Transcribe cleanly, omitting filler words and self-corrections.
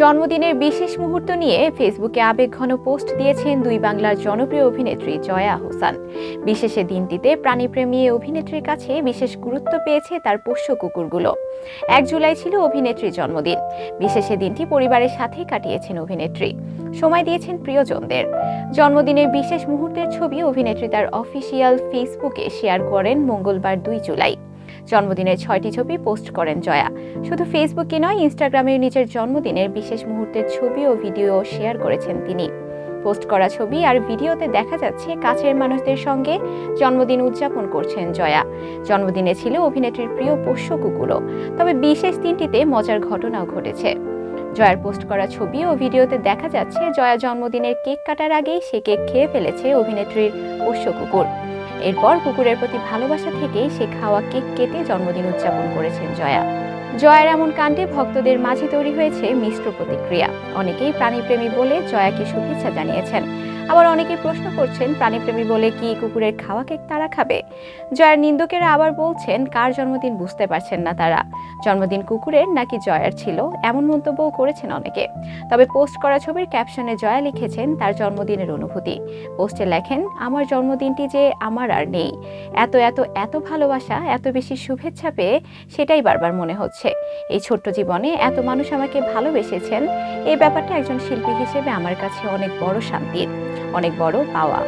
জন্মদিনের বিশেষ মুহূর্ত নিয়ে ফেসবুকে আবেগঘন পোস্ট দিয়েছেন দুই বাংলার জনপ্রিয় অভিনেত্রী জয়া আহসান। বিশেষে দিনটিতে প্রাণীপ্রেমী এই অভিনেত্রীর কাছে বিশেষ গুরুত্ব পেয়েছে তার পোষ্য কুকুরগুলো। 1 জুলাই ছিল অভিনেত্রীর জন্মদিন। বিশেষে দিনটি পরিবারের সাথে কাটিয়েছেন অভিনেত্রী, সময় দিয়েছেন প্রিয়জনদের। জন্মদিনের বিশেষ মুহূর্তের ছবি অভিনেত্রী তার অফিসিয়াল ফেসবুকে শেয়ার করেন মঙ্গলবার 2 জুলাই। জন্মদিনের 6টি ছবি পোস্ট করেন জয়া। শুধু ফেসবুকে নয়, ইনস্টাগ্রামেও নিজের জন্মদিনের বিশেষ মুহূর্তের ছবি ও ভিডিও শেয়ার করেছেন তিনি। পোস্ট করা ছবি আর ভিডিওতে দেখা যাচ্ছে কাছের মানুষদের সঙ্গে জন্মদিন উদযাপন করছেন জয়া। জন্মদিনে ছিল অভিনেত্রীর প্রিয় পোষ্য কুকুরও। তবে বিশেষ দিনটিতে মজার ঘটনাও ঘটেছে। জয়ার পোস্ট করা ছবি ও ভিডিওতে দেখা যাচ্ছে জয়া জন্মদিনের কেক কাটার আগেই সে কেক খেয়ে ফেলেছে অভিনেত্রীর পোষ্য কুকুর। এরপর কুকুরের প্রতি ভালোবাসা থেকেই সে খাওয়া কেক কেটে জন্মদিন উদযাপন করেছেন জয়া। জয়ার এমন কাণ্ডে ভক্তদের মাঝে তৈরি হয়েছে মিশ্র প্রতিক্রিয়া। অনেকেই প্রাণীপ্রেমী বলে জয়াকে শুভেচ্ছা জানিয়েছেন, আবার অনেকে প্রশ্ন করছেন প্রাণীপ্রেমী বলে কি কুকুরের খাওয়া কেক তারা খাবে। জয়ার নিন্দুকেরা আবার বলছেন কার জন্মদিন বুঝতে পারছেন না তারা, জন্মদিন কুকুরের নাকি জয়ার ছিল, এমন মন্তব্যও করেছেন অনেকে। তবে পোস্ট করা ছবির ক্যাপশনে জয়া লিখেছেন তার জন্মদিনের অনুভূতি। পোস্টে লেখেন, আমার জন্মদিনটি যে আমার আর নেই, এত এত এত ভালোবাসা, এত বেশি শুভেচ্ছা পেয়ে সেটাই বারবার মনে হচ্ছে। এই ছোট্ট জীবনে এত মানুষ আমাকে ভালোবেসেছেন, এই ব্যাপারটা একজন শিল্পী হিসেবে আমার কাছে অনেক বড় শান্তির, অনেক বড় পাওয়া।